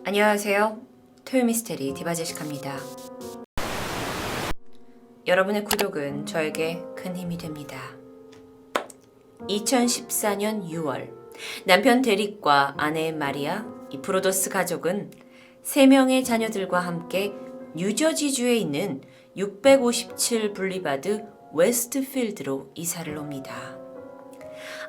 안녕하세요. 토요미스테리 디바제시카입니다. 여러분의 구독은 저에게 큰 힘이 됩니다. 2014년 6월 남편 데릭과 아내 마리아, 이 브로더스 가족은 3명의 자녀들과 함께 뉴저지주에 있는 657 블리바드 웨스트필드로 이사를 옵니다.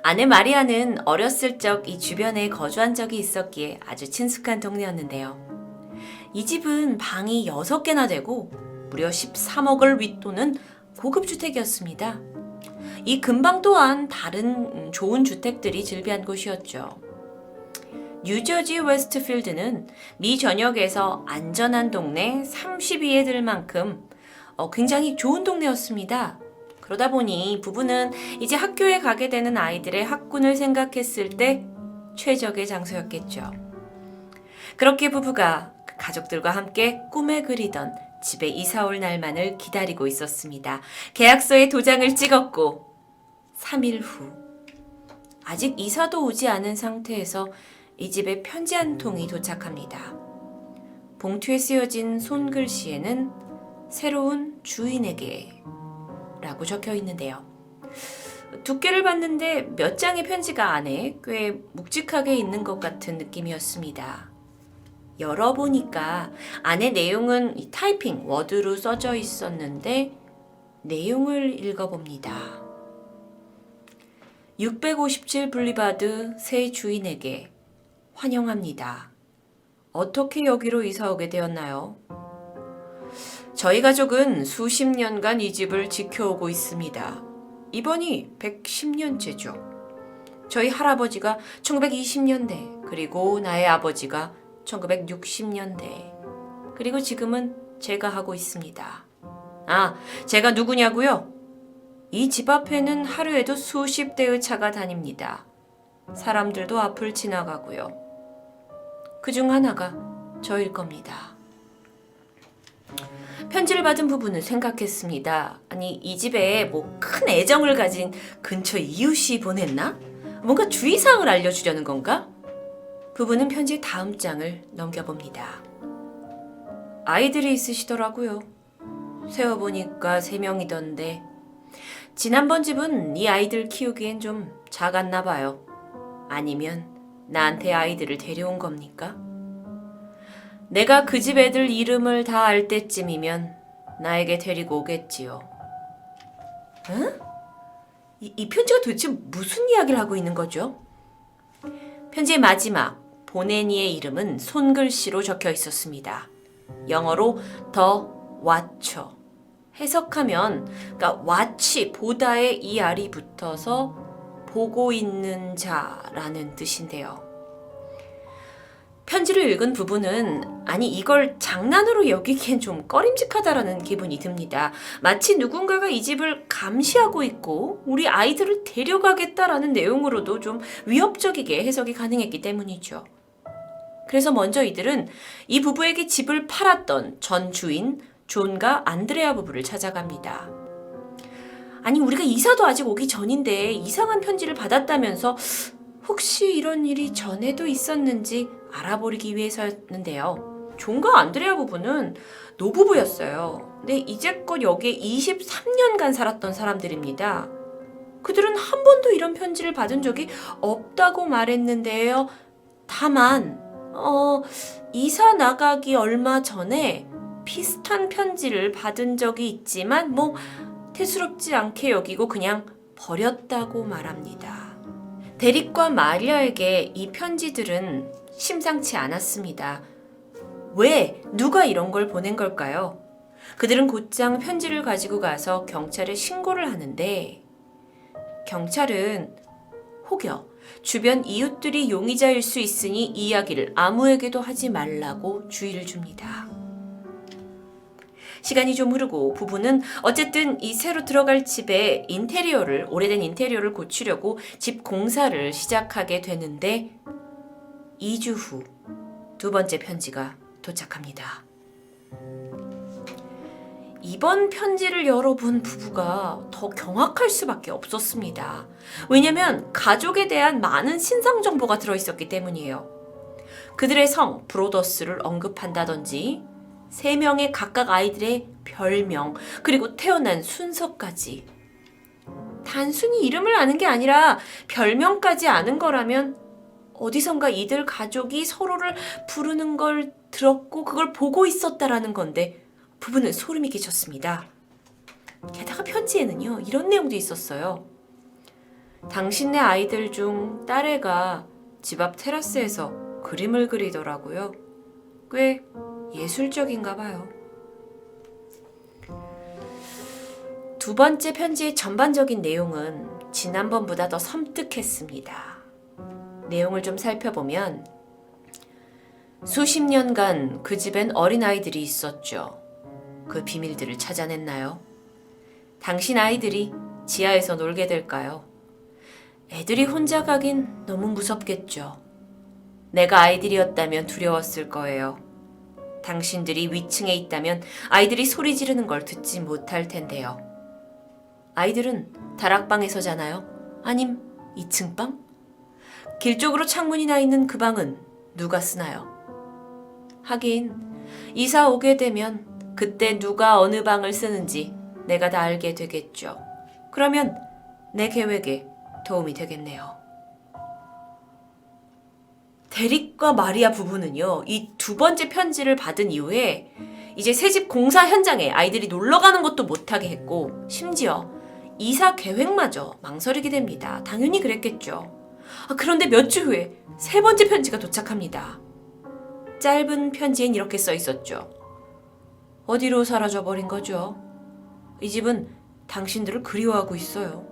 아내 마리아는 어렸을 적 이 주변에 거주한 적이 있었기에 아주 친숙한 동네였는데요. 이 집은 방이 6개나 되고 무려 13억을 윗도는 고급 주택이었습니다. 이 근방 또한 다른 좋은 주택들이 즐비한 곳이었죠. 뉴저지 웨스트필드는 미 전역에서 안전한 동네 30위에 들 만큼 굉장히 좋은 동네였습니다. 그러다 보니 부부는 이제 학교에 가게 되는 아이들의 학군을 생각했을 때 최적의 장소였겠죠. 그렇게 부부가 가족들과 함께 꿈에 그리던 집에 이사 올 날만을 기다리고 있었습니다. 계약서에 도장을 찍었고 3일 후 아직 이사도 오지 않은 상태에서 이 집에 편지 한 통이 도착합니다. 봉투에 쓰여진 손글씨에는 새로운 주인에게 라고 적혀 있는데요. 두께를 봤는데 몇 장의 편지가 안에 꽤 묵직하게 있는 것 같은 느낌이었습니다. 열어보니까 안에 내용은 타이핑, 워드로 써져 있었는데 내용을 읽어봅니다. 657 블리바드 새 주인에게 환영합니다. 어떻게 여기로 이사 오게 되었나요? 저희 가족은 수십 년간 이 집을 지켜오고 있습니다. 이번이 110년째죠. 저희 할아버지가 1920년대, 그리고 나의 아버지가 1960년대, 그리고 지금은 제가 하고 있습니다. 제가 누구냐고요? 이 집 앞에는 하루에도 수십 대의 차가 다닙니다. 사람들도 앞을 지나가고요. 그중 하나가 저일 겁니다. 편지를 받은 부부는 생각했습니다. 아니, 이 집에 큰 애정을 가진 근처 이웃이 보냈나? 뭔가 주의사항을 알려주려는 건가? 부부는 편지의 다음 장을 넘겨봅니다. 아이들이 있으시더라고요. 세어보니까 3명이던데 지난번 집은 이 아이들 키우기엔 좀 작았나 봐요. 아니면 나한테 아이들을 데려온 겁니까? 내가 그 집 애들 이름을 다 알 때쯤이면 나에게 데리고 오겠지요. 응? 이 편지가 도대체 무슨 이야기를 하고 있는 거죠? 편지의 마지막 보네니의 이름은 손글씨로 적혀 있었습니다. 영어로 The Watcher. 해석하면 watch, 보다에 이 알이 붙어서 보고 있는 자라는 뜻인데요. 편지를 읽은 부부는 이걸 장난으로 여기기엔 좀 꺼림직하다라는 기분이 듭니다. 마치 누군가가 이 집을 감시하고 있고 우리 아이들을 데려가겠다라는 내용으로도 좀 위협적이게 해석이 가능했기 때문이죠. 그래서 먼저 이들은 이 부부에게 집을 팔았던 전 주인 존과 안드레아 부부를 찾아갑니다. 우리가 이사도 아직 오기 전인데 이상한 편지를 받았다면서 혹시 이런 일이 전에도 있었는지 알아보기 위해서였는데요. 존과 안드레아 부부는 노부부였어요. 근데 이제껏 여기에 23년간 살았던 사람들입니다. 그들은 한 번도 이런 편지를 받은 적이 없다고 말했는데요. 다만 이사 나가기 얼마 전에 비슷한 편지를 받은 적이 있지만 대수롭지 않게 여기고 그냥 버렸다고 말합니다. 데릭과 마리아에게 이 편지들은 심상치 않았습니다. 왜? 누가 이런 걸 보낸 걸까요? 그들은 곧장 편지를 가지고 가서 경찰에 신고를 하는데 경찰은 혹여 주변 이웃들이 용의자일 수 있으니 이 이야기를 아무에게도 하지 말라고 주의를 줍니다. 시간이 좀 흐르고 부부는 어쨌든 이 새로 들어갈 집의 오래된 인테리어를 고치려고 집 공사를 시작하게 되는데 2주 후 2번째 편지가 도착합니다. 이번 편지를 열어본 부부가 더 경악할 수밖에 없었습니다. 왜냐면 가족에 대한 많은 신상 정보가 들어있었기 때문이에요. 그들의 성 브로더스를 언급한다든지 3명의 각각 아이들의 별명, 그리고 태어난 순서까지. 단순히 이름을 아는 게 아니라 별명까지 아는 거라면 어디선가 이들 가족이 서로를 부르는 걸 들었고 그걸 보고 있었다라는 건데 부부는 소름이 끼쳤습니다. 게다가 편지에는요, 이런 내용도 있었어요. 당신네 아이들 중 딸애가 집 앞 테라스에서 그림을 그리더라고요. 꽤 예술적인가 봐요. 두 번째 편지의 전반적인 내용은 지난번보다 더 섬뜩했습니다. 내용을 좀 살펴보면 수십 년간 그 집엔 어린아이들이 있었죠. 그 비밀들을 찾아냈나요? 당신 아이들이 지하에서 놀게 될까요? 애들이 혼자 가긴 너무 무섭겠죠. 내가 아이들이었다면 두려웠을 거예요. 당신들이 위층에 있다면 아이들이 소리 지르는 걸 듣지 못할 텐데요. 아이들은 다락방에서 자나요? 아님 2층 방? 길 쪽으로 창문이 나 있는 그 방은 누가 쓰나요? 하긴 이사 오게 되면 그때 누가 어느 방을 쓰는지 내가 다 알게 되겠죠. 그러면 내 계획에 도움이 되겠네요. 데릭과 마리아 부부는요, 이 두 번째 편지를 받은 이후에 이제 새집 공사 현장에 아이들이 놀러 가는 것도 못하게 했고, 심지어 이사 계획마저 망설이게 됩니다. 당연히 그랬겠죠. 그런데 몇 주 후에 세 번째 편지가 도착합니다. 짧은 편지엔 이렇게 써 있었죠. 어디로 사라져 버린 거죠? 이 집은 당신들을 그리워하고 있어요.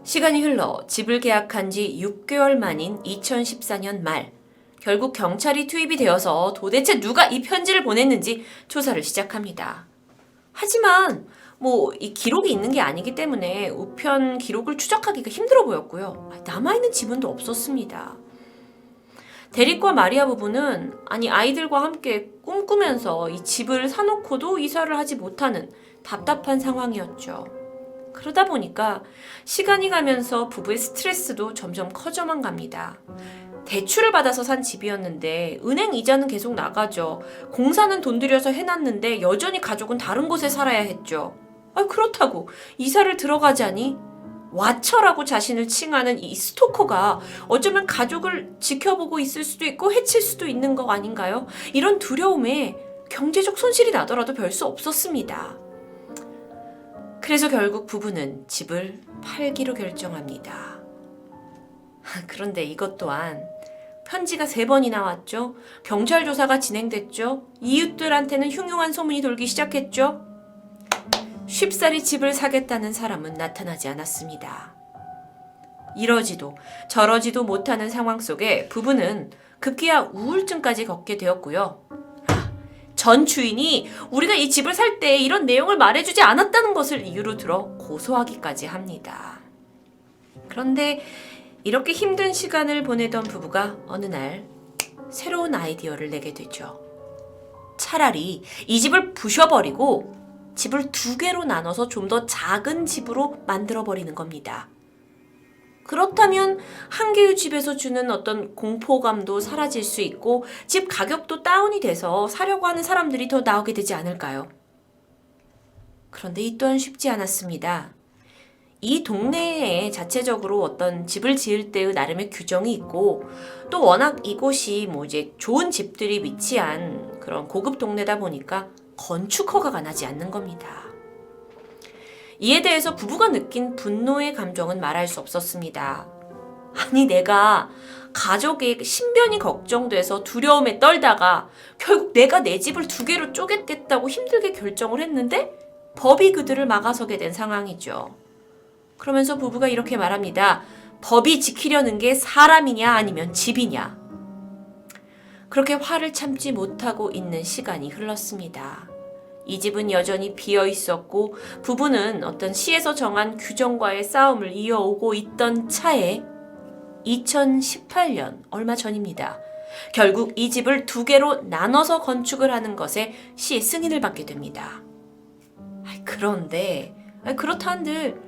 시간이 흘러 집을 계약한 지 6개월 만인 2014년 말, 결국 경찰이 투입이 되어서 도대체 누가 이 편지를 보냈는지 조사를 시작합니다. 하지만 이 기록이 있는 게 아니기 때문에 우편 기록을 추적하기가 힘들어 보였고요. 남아있는 지문도 없었습니다. 데릭과 마리아 부부는 아이들과 함께 꿈꾸면서 이 집을 사놓고도 이사를 하지 못하는 답답한 상황이었죠. 그러다 보니까 시간이 가면서 부부의 스트레스도 점점 커져만 갑니다. 대출을 받아서 산 집이었는데 은행 이자는 계속 나가죠. 공사는 돈 들여서 해놨는데 여전히 가족은 다른 곳에 살아야 했죠. 그렇다고 이사를 들어가자니 와처라고 자신을 칭하는 이 스토커가 어쩌면 가족을 지켜보고 있을 수도 있고 해칠 수도 있는 거 아닌가요? 이런 두려움에 경제적 손실이 나더라도 별 수 없었습니다. 그래서 결국 부부는 집을 팔기로 결정합니다. 그런데 이것 또한 편지가 3번이나 왔죠. 경찰 조사가 진행됐죠. 이웃들한테는 흉흉한 소문이 돌기 시작했죠. 쉽사리 집을 사겠다는 사람은 나타나지 않았습니다. 이러지도 저러지도 못하는 상황 속에 부부는 급기야 우울증까지 겪게 되었고요. 전 주인이 우리가 이 집을 살 때 이런 내용을 말해주지 않았다는 것을 이유로 들어 고소하기까지 합니다. 그런데 이렇게 힘든 시간을 보내던 부부가 어느 날 새로운 아이디어를 내게 되죠. 차라리 이 집을 부셔버리고 집을 2개로 나눠서 좀 더 작은 집으로 만들어버리는 겁니다. 그렇다면 한 개의 집에서 주는 어떤 공포감도 사라질 수 있고 집 가격도 다운이 돼서 사려고 하는 사람들이 더 나오게 되지 않을까요? 그런데 이 또한 쉽지 않았습니다. 이 동네에 자체적으로 어떤 집을 지을 때의 나름의 규정이 있고 또 워낙 이곳이 이제 좋은 집들이 위치한 그런 고급 동네다 보니까 건축 허가가 나지 않는 겁니다. 이에 대해서 부부가 느낀 분노의 감정은 말할 수 없었습니다. 내가 가족의 신변이 걱정돼서 두려움에 떨다가 결국 내가 내 집을 2개로 쪼개겠다고 힘들게 결정을 했는데 법이 그들을 막아서게 된 상황이죠. 그러면서 부부가 이렇게 말합니다. 법이 지키려는 게 사람이냐 아니면 집이냐. 그렇게 화를 참지 못하고 있는 시간이 흘렀습니다. 이 집은 여전히 비어 있었고 부부는 어떤 시에서 정한 규정과의 싸움을 이어오고 있던 차에 2018년 얼마 전입니다. 결국 이 집을 2개로 나눠서 건축을 하는 것에 시의 승인을 받게 됩니다. 그런데 그렇다 한들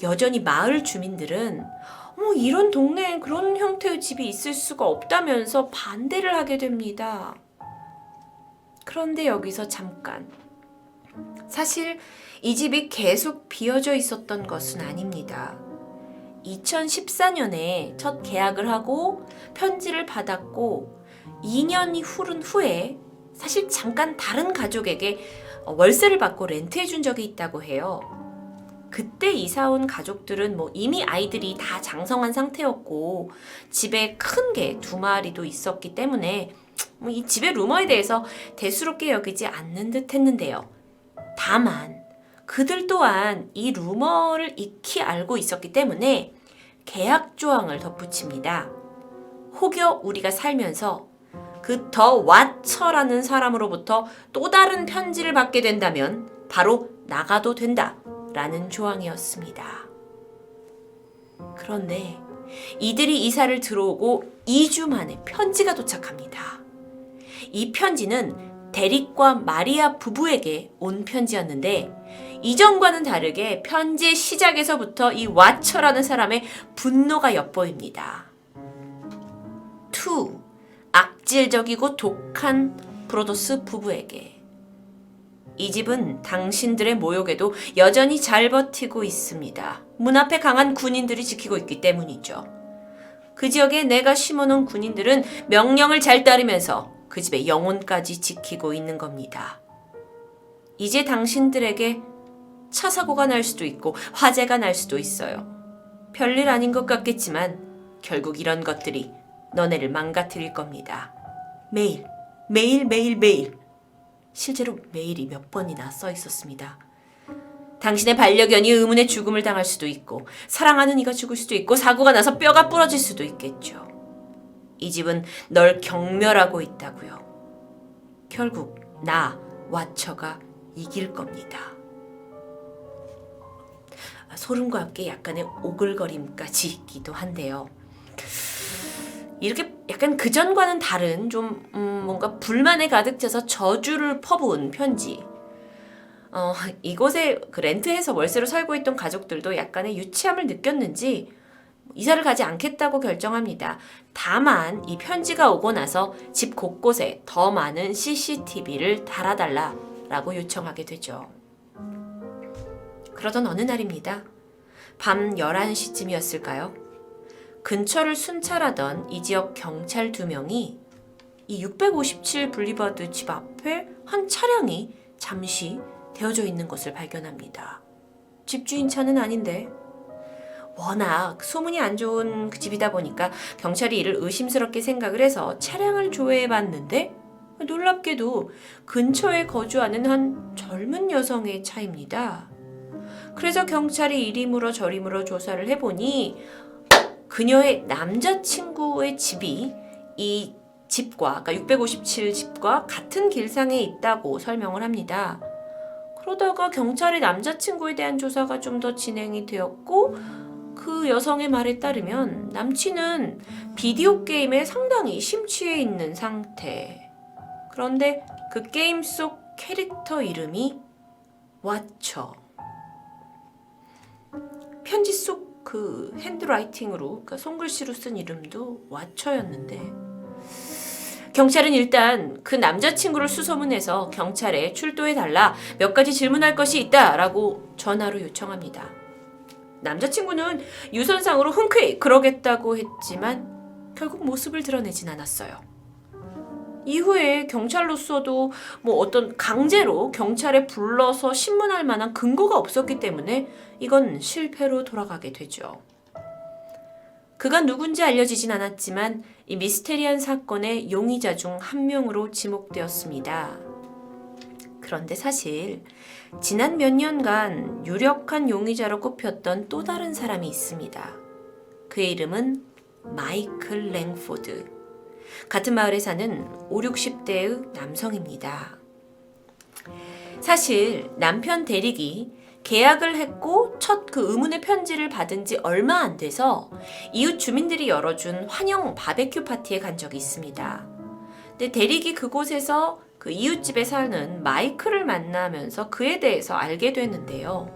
여전히 마을 주민들은 이런 동네엔 그런 형태의 집이 있을 수가 없다면서 반대를 하게 됩니다. 그런데 여기서 잠깐. 사실 이 집이 계속 비어져 있었던 것은 아닙니다. 2014년에 첫 계약을 하고 편지를 받았고 2년이 흐른 후에 사실 잠깐 다른 가족에게 월세를 받고 렌트해 준 적이 있다고 해요. 그때 이사 온 가족들은 이미 아이들이 다 장성한 상태였고 집에 큰 개 2마리도 있었기 때문에 이 집의 루머에 대해서 대수롭게 여기지 않는 듯 했는데요. 다만 그들 또한 이 루머를 익히 알고 있었기 때문에 계약 조항을 덧붙입니다. 혹여 우리가 살면서 그 더 왓처라는 사람으로부터 또 다른 편지를 받게 된다면 바로 나가도 된다 라는 조항이었습니다. 그런데 이들이 이사를 들어오고 2주 만에 편지가 도착합니다. 이 편지는 데릭과 마리아 부부에게 온 편지였는데 이전과는 다르게 편지의 시작에서부터 이 왓처라는 사람의 분노가 엿보입니다. 2. 악질적이고 독한 프로도스 부부에게 이 집은 당신들의 모욕에도 여전히 잘 버티고 있습니다. 문 앞에 강한 군인들이 지키고 있기 때문이죠. 그 지역에 내가 심어놓은 군인들은 명령을 잘 따르면서 그 집의 영혼까지 지키고 있는 겁니다. 이제 당신들에게 차 사고가 날 수도 있고 화재가 날 수도 있어요. 별일 아닌 것 같겠지만 결국 이런 것들이 너네를 망가뜨릴 겁니다. 매일, 매일, 매일, 매일. 실제로 메일이 몇 번이나 써 있었습니다. 당신의 반려견이 의문의 죽음을 당할 수도 있고 사랑하는 이가 죽을 수도 있고 사고가 나서 뼈가 부러질 수도 있겠죠. 이 집은 널 경멸하고 있다고요. 결국 나, 왓처가 이길 겁니다. 소름과 함께 약간의 오글거림까지 있기도 한데요. 이렇게 약간 그전과는 다른 좀 뭔가 불만에 가득 차서 저주를 퍼부은 편지. 이곳에 그 렌트해서 월세로 살고 있던 가족들도 약간의 유치함을 느꼈는지 이사를 가지 않겠다고 결정합니다. 다만 이 편지가 오고 나서 집 곳곳에 더 많은 CCTV를 달아달라라고 요청하게 되죠. 그러던 어느 날입니다. 밤 11시쯤이었을까요? 근처를 순찰하던 이 지역 경찰 2명이 이 657 블리바드 집 앞에 한 차량이 잠시 대어져 있는 것을 발견합니다. 집주인 차는 아닌데 워낙 소문이 안 좋은 그 집이다 보니까 경찰이 이를 의심스럽게 생각을 해서 차량을 조회해봤는데 놀랍게도 근처에 거주하는 한 젊은 여성의 차입니다. 그래서 경찰이 이리 물어 저리 물어 조사를 해보니 그녀의 남자친구의 집이 이 집과, 그러니까 657 집과 같은 길상에 있다고 설명을 합니다. 그러다가 경찰의 남자친구에 대한 조사가 좀 더 진행이 되었고 그 여성의 말에 따르면 남친은 비디오 게임에 상당히 심취해 있는 상태. 그런데 그 게임 속 캐릭터 이름이 왓처. 편지 속 그 핸드라이팅으로, 그러니까 손글씨로 쓴 이름도 왓처였는데 경찰은 일단 그 남자친구를 수소문해서 경찰에 출동해달라, 몇 가지 질문할 것이 있다라고 전화로 요청합니다. 남자친구는 유선상으로 흔쾌히 그러겠다고 했지만 결국 모습을 드러내진 않았어요. 이후에 경찰로서도 어떤 강제로 경찰에 불러서 신문할 만한 근거가 없었기 때문에 이건 실패로 돌아가게 되죠. 그가 누군지 알려지진 않았지만 이 미스테리한 사건의 용의자 중 한 명으로 지목되었습니다. 그런데 사실 지난 몇 년간 유력한 용의자로 꼽혔던 또 다른 사람이 있습니다. 그의 이름은 마이클 랭포드. 같은 마을에 사는 5, 60대의 남성입니다. 사실 남편 데릭이 계약을 했고 첫 그 의문의 편지를 받은 지 얼마 안 돼서 이웃 주민들이 열어준 환영 바베큐 파티에 간 적이 있습니다. 근데 데릭이 그곳에서 그 이웃집에 사는 마이클을 만나면서 그에 대해서 알게 되는데요.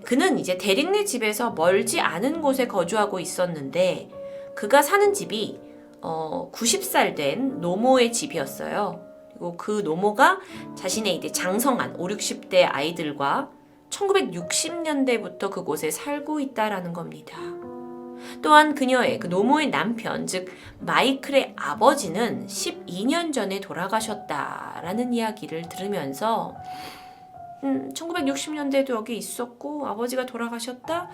그는 이제 대릭네 집에서 멀지 않은 곳에 거주하고 있었는데 그가 사는 집이 90살 된 노모의 집이었어요. 그리고 그 노모가 자신의 이제 장성한 5, 60대 아이들과 1960년대부터 그곳에 살고 있다라는 겁니다. 또한 그녀의 그 노모의 남편, 즉 마이클의 아버지는 12년 전에 돌아가셨다라는 이야기를 들으면서 1960년대에도 여기 있었고 아버지가 돌아가셨다?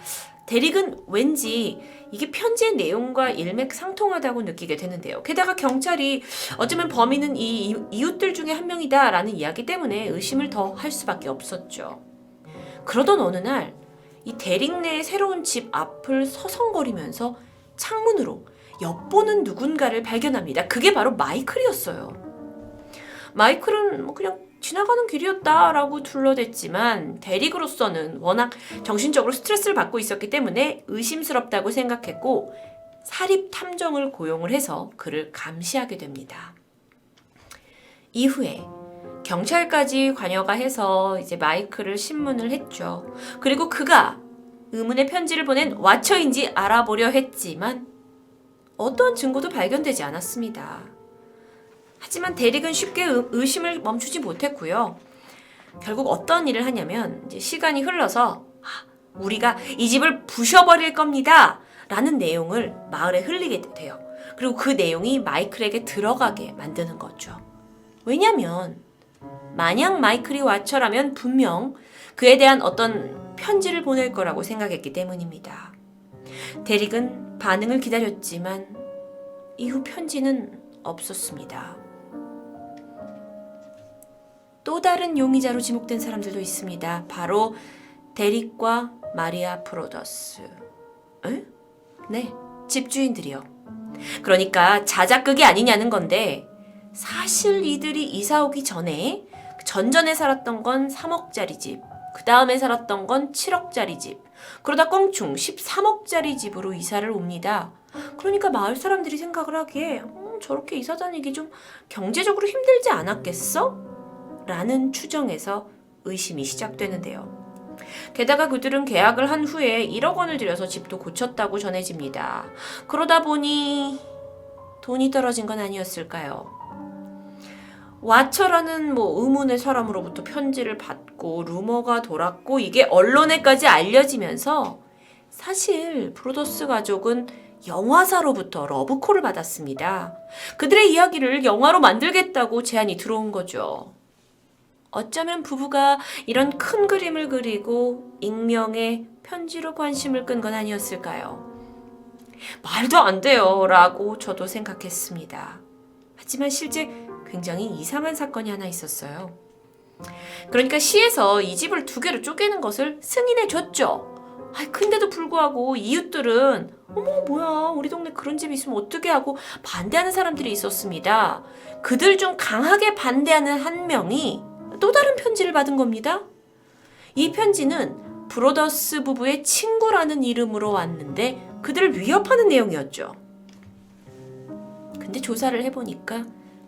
대릭은 왠지 이게 편지의 내용과 일맥상통하다고 느끼게 되는데요. 게다가 경찰이 어쩌면 범인은 이 이웃들 중에 한 명이다 라는 이야기 때문에 의심을 더 할 수밖에 없었죠. 그러던 어느 날 이 대릭네의 새로운 집 앞을 서성거리면서 창문으로 엿보는 누군가를 발견합니다. 그게 바로 마이클이었어요. 마이클은 그냥 지나가는 길이었다라고 둘러댔지만 대릭으로서는 워낙 정신적으로 스트레스를 받고 있었기 때문에 의심스럽다고 생각했고 사립 탐정을 고용을 해서 그를 감시하게 됩니다. 이후에 경찰까지 관여가 해서 이제 마이클을 신문을 했죠. 그리고 그가 의문의 편지를 보낸 왓처인지 알아보려 했지만 어떠한 증거도 발견되지 않았습니다. 하지만 대릭은 쉽게 의심을 멈추지 못했고요. 결국 어떤 일을 하냐면 이제 시간이 흘러서 우리가 이 집을 부셔버릴 겁니다 라는 내용을 마을에 흘리게 돼요. 그리고 그 내용이 마이클에게 들어가게 만드는 거죠. 왜냐면 만약 마이클이 왓처라면 분명 그에 대한 어떤 편지를 보낼 거라고 생각했기 때문입니다. 대릭은 반응을 기다렸지만 이후 편지는 없었습니다. 또 다른 용의자로 지목된 사람들도 있습니다. 바로 대릭과 마리아 프로더스. 에? 네, 집주인들이요. 그러니까 자작극이 아니냐는 건데 사실 이들이 이사 오기 전에 전전에 살았던 건 3억짜리 집, 그 다음에 살았던 건 7억짜리 집, 그러다 껑충 13억짜리 집으로 이사를 옵니다. 그러니까 마을 사람들이 생각을 하기에 저렇게 이사 다니기 좀 경제적으로 힘들지 않았겠어? 라는 추정에서 의심이 시작되는데요. 게다가 그들은 계약을 한 후에 1억 원을 들여서 집도 고쳤다고 전해집니다. 그러다 보니 돈이 떨어진 건 아니었을까요? 왓처라는 의문의 사람으로부터 편지를 받고 루머가 돌았고 이게 언론에까지 알려지면서 사실 프로더스 가족은 영화사로부터 러브콜을 받았습니다. 그들의 이야기를 영화로 만들겠다고 제안이 들어온 거죠. 어쩌면 부부가 이런 큰 그림을 그리고 익명의 편지로 관심을 끈 건 아니었을까요? 말도 안 돼요 라고 저도 생각했습니다. 하지만 실제 굉장히 이상한 사건이 하나 있었어요. 그러니까 시에서 이 집을 2개로 쪼개는 것을 승인해 줬죠. 근데도 불구하고 이웃들은 어머 뭐야 우리 동네 그런 집이 있으면 어떻게 하고 반대하는 사람들이 있었습니다. 그들 중 강하게 반대하는 한 명이 또 다른 편지를 받은 겁니다. 이 편지는 브로더스 부부의 친구라는 이름으로 왔는데 그들을 위협하는 내용이었죠. 근데 조사를 해보니까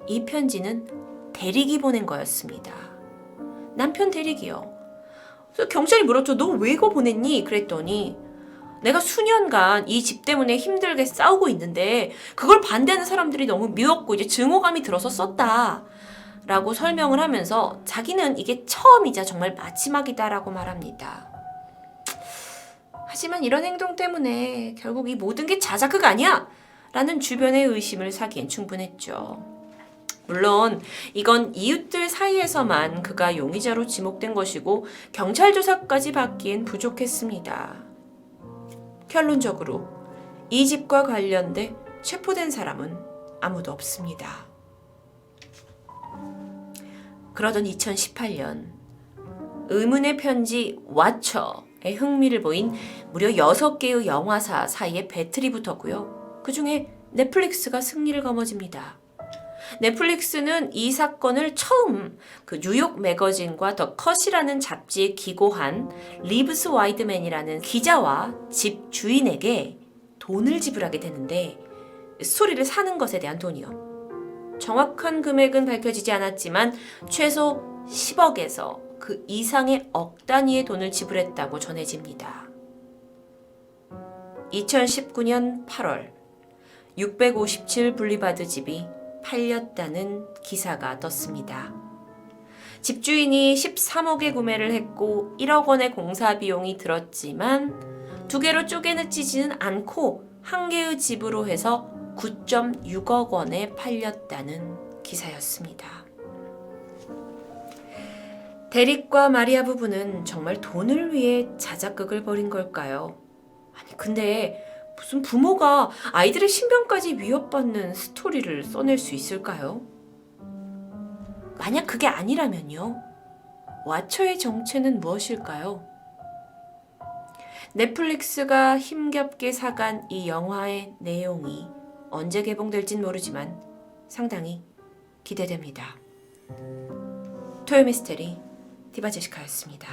이 편지는 대릭이 보낸 거였습니다. 남편 대릭이요. 그래서 경찰이 물었죠. 너 왜 이거 보냈니? 그랬더니 내가 수년간 이 집 때문에 힘들게 싸우고 있는데 그걸 반대하는 사람들이 너무 미웠고 이제 증오감이 들어서 썼다. 라고 설명을 하면서 자기는 이게 처음이자 정말 마지막이다라고 말합니다. 하지만 이런 행동 때문에 결국 이 모든 게 자작극 아니야? 라는 주변의 의심을 사기엔 충분했죠. 물론 이건 이웃들 사이에서만 그가 용의자로 지목된 것이고 경찰 조사까지 받기엔 부족했습니다. 결론적으로 이 집과 관련돼 체포된 사람은 아무도 없습니다. 그러던 2018년 의문의 편지 왓처에 흥미를 보인 무려 6개의 영화사 사이에 배틀이 붙었고요. 그중에 넷플릭스가 승리를 거머쥡니다. 넷플릭스는 이 사건을 처음 그 뉴욕 매거진과 더 컷이라는 잡지에 기고한 리브스 와이드맨이라는 기자와 집 주인에게 돈을 지불하게 되는데 스토리를 사는 것에 대한 돈이요. 정확한 금액은 밝혀지지 않았지만 최소 10억에서 그 이상의 억 단위의 돈을 지불했다고 전해집니다. 2019년 8월 657 분리바드 집이 팔렸다는 기사가 떴습니다. 집주인이 13억에 구매를 했고 1억 원의 공사 비용이 들었지만 두 개로 쪼개지지는 않고 한 개의 집으로 해서 9.6억 원에 팔렸다는 기사였습니다. 데릭과 마리아 부부는 정말 돈을 위해 자작극을 벌인 걸까요? 아니 근데 무슨 부모가 아이들의 신변까지 위협받는 스토리를 써낼 수 있을까요? 만약 그게 아니라면요? 왓챠의 정체는 무엇일까요? 넷플릭스가 힘겹게 사간 이 영화의 내용이 언제 개봉될진 모르지만 상당히 기대됩니다. 토요미스테리 디바제시카였습니다.